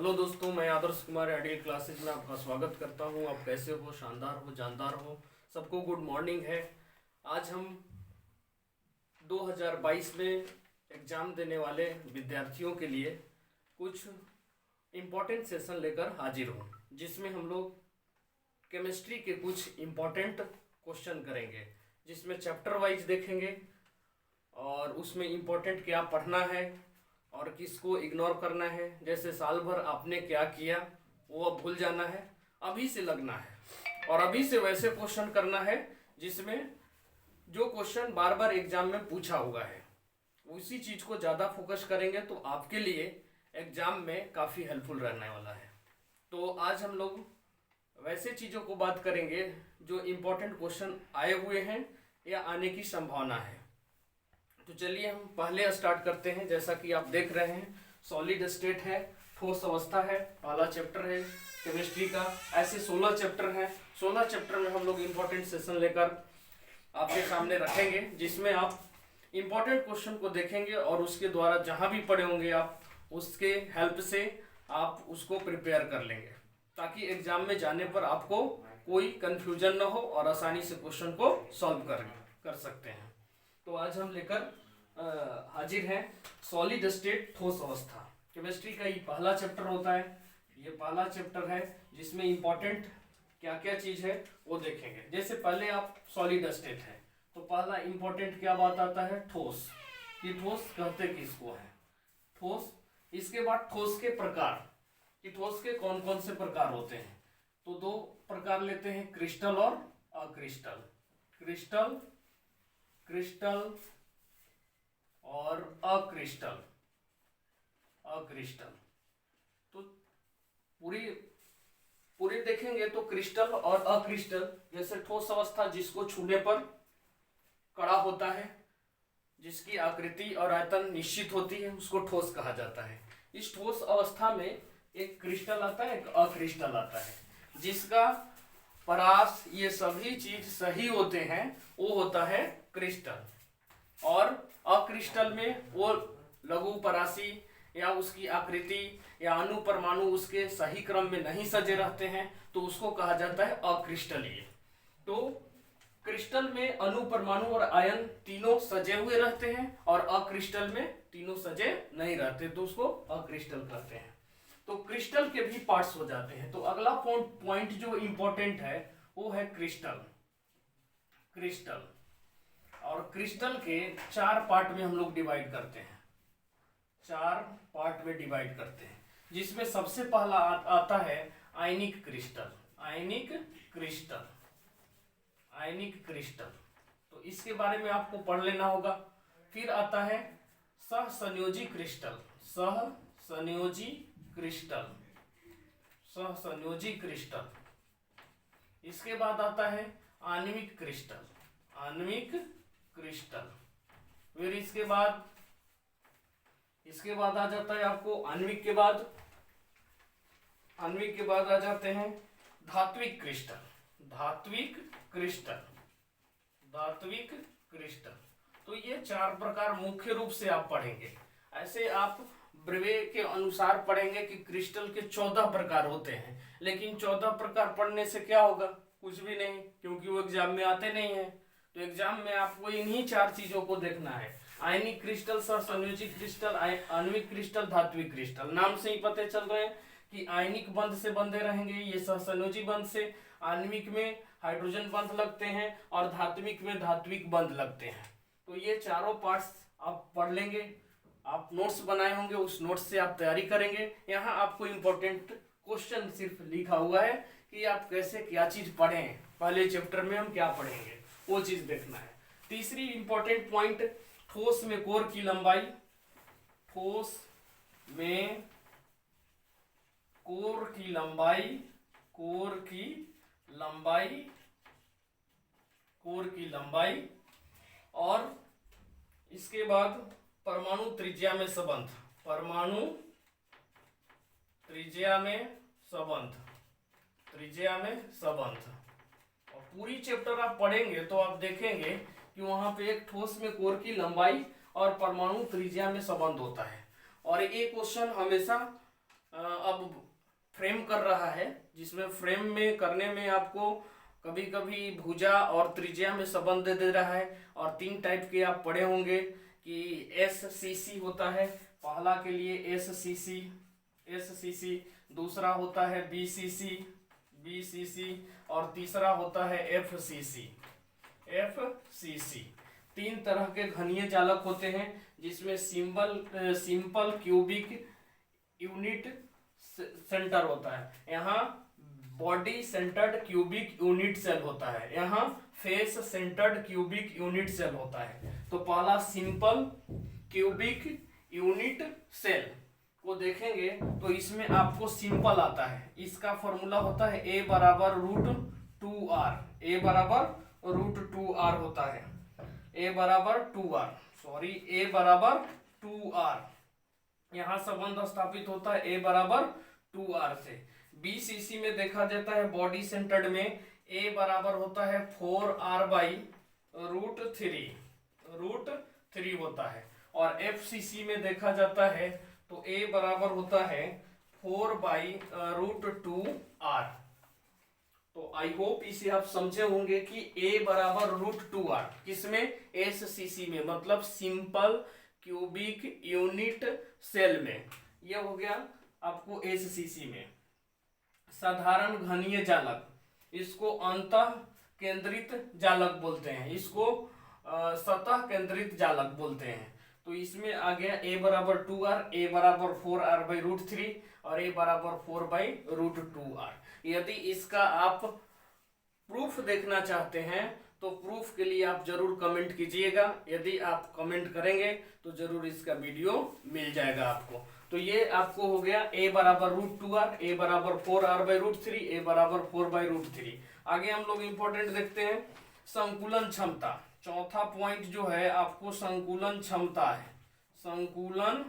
Hello दोस्तों, मैं Adarsh Kumar ideal classes में आपका स्वागत करता हूं। आप कैसे हो? शानदार हो, जानदार हो। सबको गुड मॉर्निंग है। आज हम 2022 में एग्ज़ाम देने वाले विद्यार्थियों के लिए कुछ इम्पोर्टेंट सेशन लेकर हाजिर हूं, जिसमें हम लोग केमिस्ट्री के कुछ इम्पोर्टेंट क्वेश्चन करेंगे, जिसमें चैप्टर वाइज देखेंगे और उसमें इम्पोर्टेंट क्या पढ़ना है और किसको इग्नोर करना है। जैसे साल भर आपने क्या किया वो अब भूल जाना है, अभी से लगना है और अभी से वैसे क्वेश्चन करना है जिसमें जो क्वेश्चन बार बार एग्जाम में पूछा हुआ है, उसी चीज को ज़्यादा फोकस करेंगे तो आपके लिए एग्जाम में काफ़ी हेल्पफुल रहने वाला है। तो आज हम लोग वैसे चीज़ों को बात करेंगे जो इम्पोर्टेंट क्वेश्चन आए हुए हैं या आने की संभावना है। तो चलिए हम पहले स्टार्ट करते हैं। जैसा कि आप देख रहे हैं, सॉलिड स्टेट है, ठोस अवस्था है, पहला चैप्टर है केमिस्ट्री का। ऐसे 16 चैप्टर हैं। 16 चैप्टर में हम लोग इम्पोर्टेंट सेशन लेकर आपके सामने रखेंगे, जिसमें आप इम्पोर्टेंट क्वेश्चन को देखेंगे और उसके द्वारा जहां भी पढ़े होंगे आप उसके हेल्प से आप उसको प्रिपेयर कर लेंगे, ताकि एग्जाम में जाने पर आपको कोई कंफ्यूजन ना हो और आसानी से क्वेश्चन को सॉल्व कर सकते हैं। तो आज हम लेकर हाजिर हैं सॉलिड स्टेट, ठोस अवस्था। केमिस्ट्री का ये पहला चैप्टर होता है। ये पहला चैप्टर है जिसमें इंपॉर्टेंट क्या क्या चीज है वो देखेंगे। जैसे पहले आप सॉलिड स्टेट है तो पहला इंपॉर्टेंट क्या बात आता है? ठोस। कि ठोस कहते किसको है? ठोस। इसके बाद ठोस के प्रकार, कि ठोस के कौन कौन से प्रकार होते हैं। तो दो प्रकार लेते हैं, क्रिस्टल और अक्रिस्टल। क्रिस्टल, क्रिस्टल और अक्रिस्टल। अक्रिस्टल तो पूरी पूरी देखेंगे तो क्रिस्टल और अक्रिस्टल, जैसे ठोस अवस्था जिसको छूने पर कड़ा होता है, जिसकी आकृति और आयतन निश्चित होती है, उसको ठोस कहा जाता है। इस ठोस अवस्था में एक क्रिस्टल आता है, एक अक्रिस्टल आता है। जिसका परास ये सभी चीज सही होते हैं वो होता है क्रिस्टल। और अक्रिस्टल में वो लघु परासी या उसकी आकृति या अणु परमाणु उसके सही क्रम में नहीं सजे रहते हैं, तो उसको कहा जाता है अक्रिस्टलीय। तो क्रिस्टल में अणु परमाणु और आयन तीनों सजे हुए रहते हैं और अक्रिस्टल में तीनों सजे नहीं रहते, तो उसको अक्रिस्टल कहते हैं। तो क्रिस्टल के भी पार्ट्स हो जाते हैं। तो अगला पॉइंट जो इंपॉर्टेंट है वो है क्रिस्टल। क्रिस्टल और क्रिस्टल के 4 पार्ट में हम लोग डिवाइड करते हैं। 4 पार्ट में डिवाइड करते हैं, जिसमें सबसे पहला आता है आयनिक क्रिस्टल। आयनिक क्रिस्टल, आयनिक क्रिस्टल, तो इसके बारे में आपको पढ़ लेना होगा। फिर आता है सहसंयोजी क्रिस्टल। सहसंयोजी क्रिस्टल, सहसंयोजी क्रिस्टल। इसके बाद आता है आणविक क्रिस्टल। आणविक क्रिस्टल। फिर इसके बाद आ जाता है आपको आणविक के बाद आ जाते हैं धात्विक क्रिस्टल। धात्विक क्रिस्टल, धात्विक क्रिस्टल। तो ये 4 प्रकार मुख्य रूप से आप पढ़ेंगे। ऐसे आप ब्रेवे के अनुसार पढ़ेंगे कि क्रिस्टल के 14 प्रकार होते हैं, लेकिन 14 प्रकार पढ़ने से क्या होगा? कुछ भी नहीं, क्योंकि वो एग्जाम में आते नहीं है। तो एग्जाम में आपको इन्हीं 4 चीजों को देखना है: आयनिक क्रिस्टल, सहसंयोजी क्रिस्टल, आणविक क्रिस्टल, धात्विक क्रिस्टल। नाम से ही पता चल रहे हैं कि आयनिक बंध से बंधे रहेंगे, ये सहसंयोजी बंध से, आणविक में हाइड्रोजन बंध लगते हैं और धात्विक में धात्विक बंध लगते हैं। तो ये चारों पार्ट्स आप पढ़ लेंगे। आप नोट्स बनाए होंगे, उस नोट्स से आप तैयारी करेंगे। यहाँ आपको इम्पोर्टेंट क्वेश्चन सिर्फ लिखा हुआ है कि आप कैसे क्या चीज पढ़ें, पहले चैप्टर में हम क्या पढ़ेंगे वो चीज देखना है। तीसरी इंपॉर्टेंट पॉइंट, ठोस में कोर की लंबाई। ठोस में कोर की लंबाई, कोर की लंबाई, कोर की लंबाई। और इसके बाद परमाणु त्रिज्या में संबंध। परमाणु त्रिज्या में संबंध, त्रिज्या में संबंध। और पूरी चैप्टर आप पढ़ेंगे तो आप देखेंगे कि वहां पे एक ठोस में कोर की लंबाई और परमाणु त्रिज्या में संबंध होता है। और ये क्वेश्चन हमेशा अब फ्रेम कर रहा है, जिसमें फ्रेम में करने में आपको कभी कभी भुजा और त्रिज्या में संबंध दे रहा है। और 3 टाइप के आप पढ़े होंगे कि SCC होता है, पहला के लिए SCC, दूसरा होता है BCC, और तीसरा होता है FCC। 3 तरह के घनीय चालक होते हैं, जिसमें सिंपल क्यूबिक यूनिट सेंटर होता है, यहाँ body centred cubic unit cell होता है, यहाँ face centred cubic unit cell होता है। तो पहला सिंपल क्यूबिक यूनिट सेल को देखेंगे तो इसमें आपको सिंपल आता है, इसका फॉर्मूला होता है A बराबर √2r, A बराबर √2r होता है, A बराबर 2r, यहाँ संबंध स्थापित होता है A बराबर 2r से। BCC में देखा जाता है बॉडी सेंटर्ड में A बराबर होता है 4r बाई √3 होता है, और FCC में देखा जाता है तो A बराबर होता है 4 बाई √2r। तो आई होप इसे आप समझे होंगे कि A बराबर √2r किसमें, SCC में, मतलब सिंपल क्यूबिक यूनिट सेल में। यह हो गया आपको SCC में। साधारण घनीय जालक, इसको अंतः केंद्रित जालक बोलते हैं, इसको सतह केंद्रित जालक बोलते हैं। तो इसमें आ गया A बराबर 2r, A बराबर 4r बाई √3 और A बराबर 4 बाई √2r। यदि इसका आप प्रूफ देखना चाहते हैं तो प्रूफ के लिए आप जरूर कमेंट कीजिएगा, यदि आप कमेंट करेंगे तो जरूर इसका वीडियो मिल जाएगा आपको। तो ये आपको हो गया A बराबर √2r, A बराबर 4r बाई √3, A बराबर 4 बाई √3। आगे हम लोग इंपॉर्टेंट देखते हैं संकुलन क्षमता। चौथा पॉइंट जो है आपको संकुलन क्षमता है, संकुलन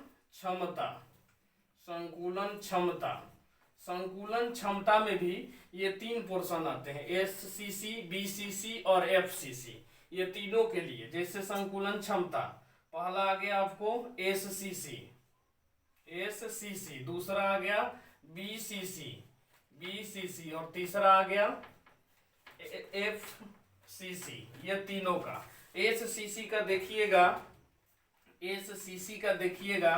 क्षमता में भी ये 3 पोर्शन आते हैं, SCC, BCC और FCC। ये तीनों के लिए, जैसे संकुलन क्षमता पहला आ गया आपको SCC, दूसरा आ गया BCC और तीसरा आ गया FCC। ये तीनों का SCC का देखिएगा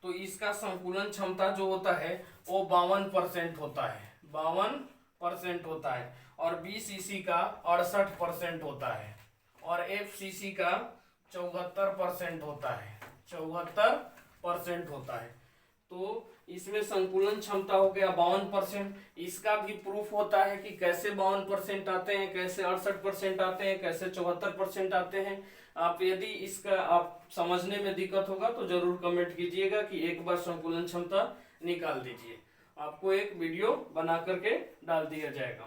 तो इसका संकुलन क्षमता जो होता है वो 52% होता है, और BCC का 68% होता है, और FCC का 74% होता है। तो इसमें संकुलन क्षमता हो गया 52%। इसका भी प्रूफ होता है कि कैसे 52% आते हैं, कैसे 68% आते हैं, कैसे 74% आते हैं। आप यदि इसका आप समझने में दिक्कत होगा तो जरूर कमेंट कीजिएगा कि एक बार संकुलन क्षमता निकाल दीजिए, आपको एक वीडियो बना करके डाल दिया जाएगा।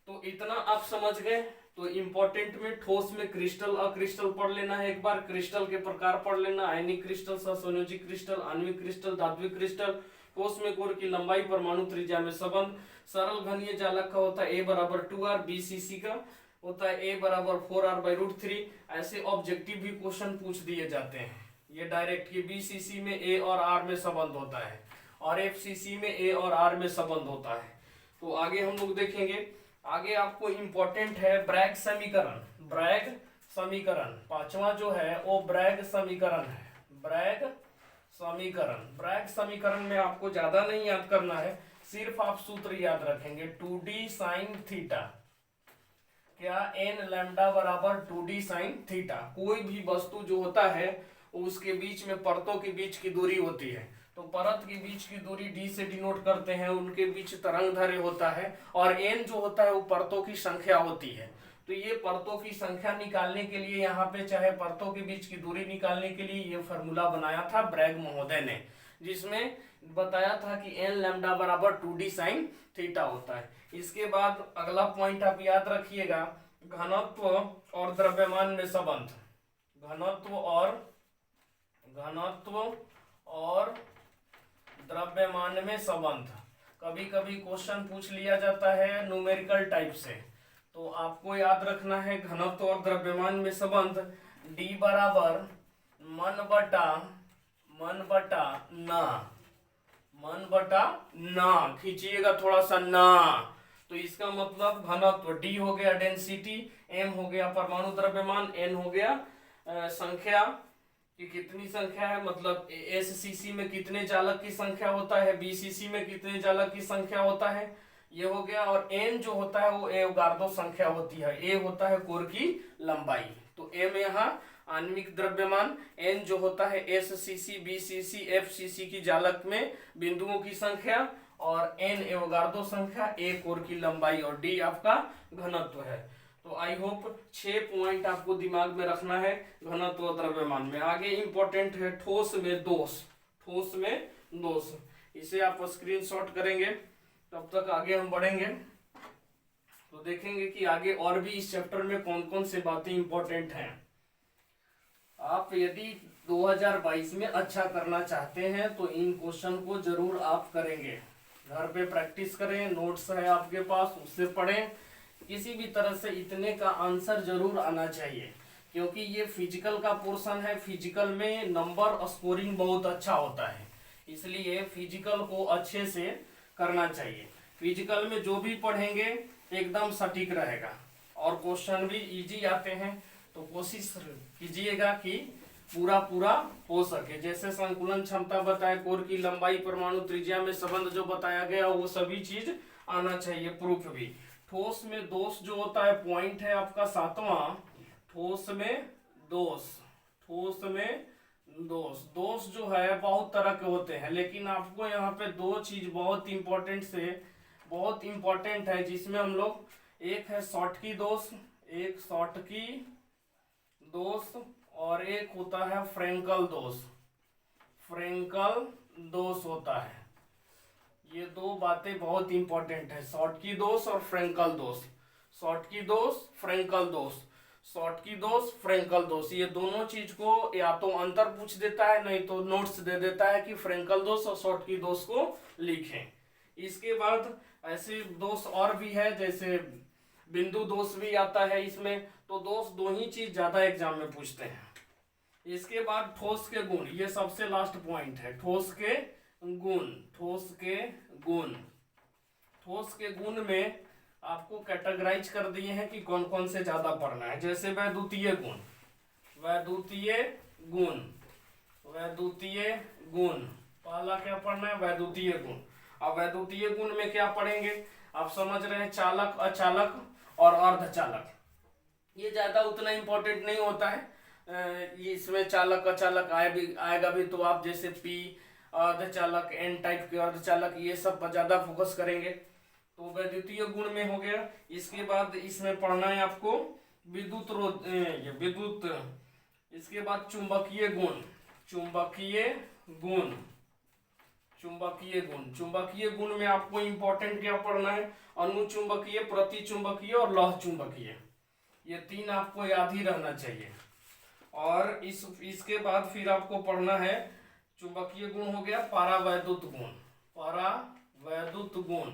तो इतना आप समझ गए। तो इम्पोर्टेंट में ठोस में क्रिस्टल अक्रिस्टल पढ़ लेना है, एक बार क्रिस्टल के प्रकार पढ़ लेना, आयनिक क्रिस्टल, सहसंयोजिक क्रिस्टल, आणविक क्रिस्टल, धात्विक क्रिस्टल, ठोस में कोर की लंबाई, परमाणु त्रिज्या में संबंध। सरल घनीय जालक का होता है A बराबर 2r, BCC का होता है A बराबर 4r बाई √3। ऐसे ऑब्जेक्टिव भी क्वेश्चन पूछ दिए जाते हैं, ये डायरेक्ट कि BCC में A और R में संबंध होता है और FCC में A और R में संबंध होता है। तो आगे हम लोग देखेंगे, आगे आपको इंपॉर्टेंट है ब्रैग समीकरण। पांचवा जो है वो ब्रैग समीकरण है। ब्रैग समीकरण में आपको ज्यादा नहीं याद करना है, सिर्फ आप सूत्र याद रखेंगे 2d sin थीटा। क्या n लैम्डा बराबर 2d sin थीटा। कोई भी वस्तु जो होता है उसके बीच में परतों के बीच की दूरी होती है, तो परत के बीच की दूरी d से डिनोट करते हैं, उनके बीच तरंग दैर्ध्य होता है, और n जो होता है वो परतों की संख्या होती है। तो ये परतों की संख्या निकालने के लिए यहाँ पे चाहे परतों के बीच की दूरी निकालने के लिए ये फॉर्मूला बनाया था ब्रैग महोदय ने, जिसमें बताया था कि n लैम्डा बराबर 2d sin थीटा होता है। इसके बाद अगला पॉइंट आप याद रखिएगा, घनत्व और द्रव्यमान में संबंध। घनत्व और द्रव्यमान में संबंध कभी कभी क्वेश्चन पूछ लिया जाता है न्यूमेरिकल टाइप से, तो आपको याद रखना है घनत्व और द्रव्यमान में संबंध D बराबर मन बटा मन बटा ना, खींचिएगा थोड़ा सा ना। तो इसका मतलब घनत्व डी हो गया डेंसिटी, एम हो गया परमाणु द्रव्यमान, एन हो गया संख्या कि कितनी संख्या है, मतलब एससीसी में कितने चालक की संख्या होता है, बीसीसी में कितने चालक की संख्या होता है, ये हो गया। और एन जो होता है वो एवोगाड्रो संख्या होती है, ए होता है कोर की लंबाई। तो एम यहाँ आणविक द्रव्यमान, एन जो होता है एससीसी बीसीसी एफसीसी की जालक में बिंदुओं की संख्या, और एन एवोगाड्रो संख्या, ए कोर की लंबाई, और डी आपका घनत्व है। तो आई होप 6 पॉइंट आपको दिमाग में रखना है घनत्व द्रव्यमान में। आगे इंपॉर्टेंट है ठोस में दोष, ठोस में दोष, इसे आप स्क्रीनशॉट करेंगे, तब तक आगे हम बढ़ेंगे। तो देखेंगे कि आगे और भी इस चैप्टर में कौन कौन से बातें इंपॉर्टेंट हैं। आप यदि 2022 में अच्छा करना चाहते हैं तो इन क्वेश्चन को जरूर आप करेंगे, घर पे प्रैक्टिस करें, नोट्स है आपके पास उससे पढ़ें, किसी भी तरह से इतने का आंसर जरूर आना चाहिए, क्योंकि ये फिजिकल का पोर्शन है। फिजिकल में नंबर स्कोरिंग बहुत अच्छा होता है, इसलिए फिजिकल को अच्छे से करना चाहिए। फिजिकल में जो भी पढ़ेंगे एकदम सटीक रहेगा और क्वेश्चन भी इजी आते हैं। तो कोशिश कीजिएगा कि पूरा पूरा हो सके। जैसे संकुलन क्षमता बताए, कोर की लंबाई, परमाणु त्रिज्या में संबंध जो बताया गया वो सभी चीज आना चाहिए, प्रूफ भी। ठोस में दोष जो होता है, पॉइंट है आपका 7वां, ठोस में दोष। ठोस में दोष, दोष जो है बहुत तरह के होते हैं, लेकिन आपको यहाँ पे दो चीज बहुत इंपॉर्टेंट है जिसमें हम लोग, एक है शॉर्टकी दोष, एक शॉर्टकी दोष, और एक होता है फ्रेंकल दोष। फ्रेंकल दोष होता है, ये दो बातें बहुत इंपॉर्टेंट है, शॉर्टकी दोष और फ्रेंकल दोष। शॉर्टकी दोष, फ्रेंकल दोष, शॉर्टकी दोष, फ्रेंकल दोष, ये दोनों चीज को या तो अंतर पूछ देता है, नहीं तो नोट्स दे देता है कि फ्रेंकल दोष और शॉर्टकी दोष को लिखें। इसके बाद ऐसे दोष और भी है, जैसे बिंदु दोष भी आता है इसमें। तो दोष दो ही चीज ज्यादा एग्जाम में पूछते हैं। इसके बाद ठोस के गुण, ये सबसे लास्ट पॉइंट है, ठोस के गुण। ठोस के गुण, ठोस के गुण में आपको कैटेगराइज कर दिए हैं कि कौन कौन से ज्यादा पढ़ना है। जैसे वैद्युतीय गुण, वैद्युतीय गुण, वैद्युतीय गुण, पहला क्या पढ़ना है, वैद्युतीय गुण। अब वैद्युतीय गुण में क्या पढ़ेंगे, आप समझ रहे हैं, चालक, अचालक और अर्धचालक। ये ज्यादा उतना इंपॉर्टेंट नहीं होता है, इसमें चालक अचालक आएगा भी, तो आप जैसे पी अर्धचालक, एन टाइप के अर्धचालक, ये सब पर ज्यादा फोकस करेंगे। तो वैद्युतीय गुण में हो गया। इसके बाद इसमें पढ़ना है आपको विद्युत, इसके बाद चुंबकीय गुण, चुंबकीय गुण, चुंबकीय गुण। चुंबकीय गुण में आपको इंपॉर्टेंट क्या पढ़ना है, अनुचुंबकीय, प्रतिचुंबकीय और लौह चुंबकीय, ये तीन आपको याद ही रहना चाहिए। और इसके बाद फिर आपको पढ़ना है, चुंबकीय गुण हो गया, परावैद्युत गुण, परावैद्युत गुण,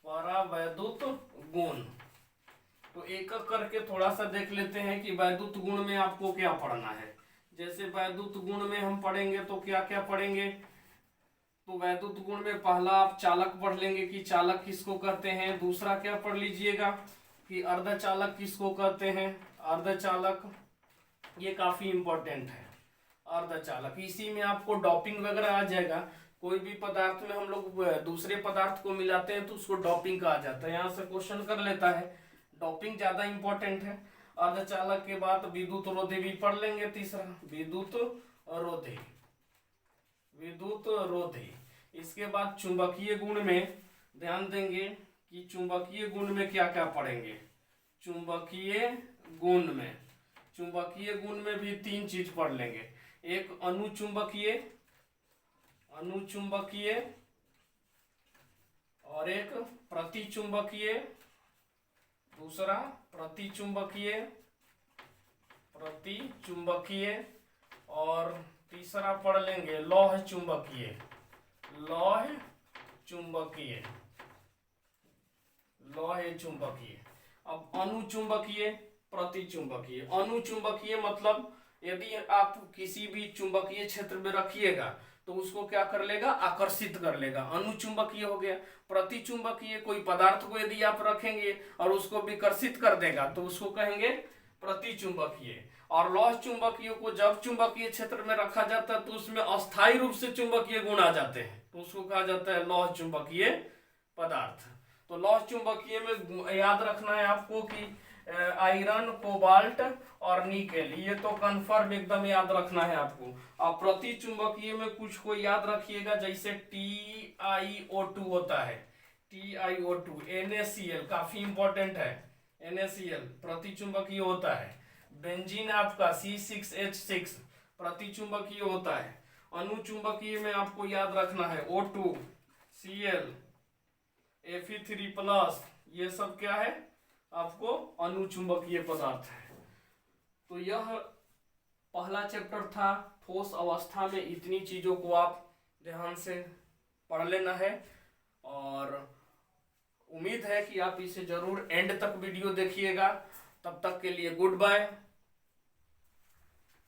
परावैद्युत गुण। तो एक एक करके थोड़ा सा देख लेते हैं कि वैद्युत गुण में आपको क्या पढ़ना है। जैसे वैद्युत गुण में हम पढ़ेंगे तो क्या क्या पढ़ेंगे, तो वैद्युत गुण में पहला आप चालक पढ़ लेंगे कि चालक किसको कहते हैं। दूसरा क्या पढ़ लीजिएगा कि अर्धचालक किसको कहते हैं, अर्धचालक, ये काफी इंपॉर्टेंट है अर्धचालक। इसी में आपको डॉपिंग वगैरह आ जाएगा। कोई भी पदार्थ में हम लोग दूसरे पदार्थ को मिलाते हैं तो उसको डॉपिंग कहा जाता है, यहाँ से क्वेश्चन कर लेता है। डॉपिंग ज्यादा इंपॉर्टेंट है। अर्धचालक के बाद विद्युत रोधी भी पढ़ लेंगे, तीसरा विद्युत रोधी, विद्युत रोधी। इसके बाद चुंबकीय गुण में ध्यान देंगे कि चुंबकीय गुण में क्या क्या पढ़ेंगे। चुंबकीय गुण में, चुंबकीय गुण में भी तीन चीज पढ़ लेंगे, एक अनुचुंबकीय, अनुचुंबकीय, और एक प्रतिचुंबकीय, दूसरा प्रतिचुंबकीय, प्रतिचुंबकीय, और तीसरा पढ़ लेंगे लौह चुंबकीय, लौह चुंबकीय, लौह चुंबकीय। अब अनुचुंबकीय, प्रतिचुंबकीय। अनुचुंबकीय मतलब यदि आप किसी भी चुंबकीय क्षेत्र में रखिएगा तो उसको क्या कर लेगा, आकर्षित कर लेगा। अनुचुंबकीय हो गया। प्रतिचुंबकीय, कोई पदार्थ को यदि आप रखेंगे और उसको विकर्षित कर देगा तो उसको कहेंगे प्रतिचुंबकीय। और लौह चुंबकीय को जब चुंबकीय क्षेत्र में रखा जाता है तो उसमें अस्थायी रूप से चुंबकीय गुण आ जाते हैं, तो उसको कहा जाता है लौह चुंबकीय पदार्थ। तो लौह चुंबकीय में याद रखना है आपको कि आयरन, कोबाल्ट और निकेल, ये तो कंफर्म एकदम याद रखना है आपको। और प्रति चुंबकीय में कुछ को याद रखिएगा, जैसे TiO2 होता है, TiO2, NaCl काफी इंपॉर्टेंट है, NaCl प्रति चुंबकीय होता है। बेंजीन आपका C6H6 प्रति चुंबकीय होता है। अनुचुंबकीय में आपको याद रखना है O2, Cl, Fe3+, ये सब क्या है आपको अनुचुंबकीय पदार्थ है। तो यह पहला चैप्टर था। ठोस अवस्था में इतनी चीजों को आप ध्यान से पढ़ लेना है, और उम्मीद है कि आप इसे जरूर एंड तक वीडियो देखिएगा। तब तक के लिए गुड बाय।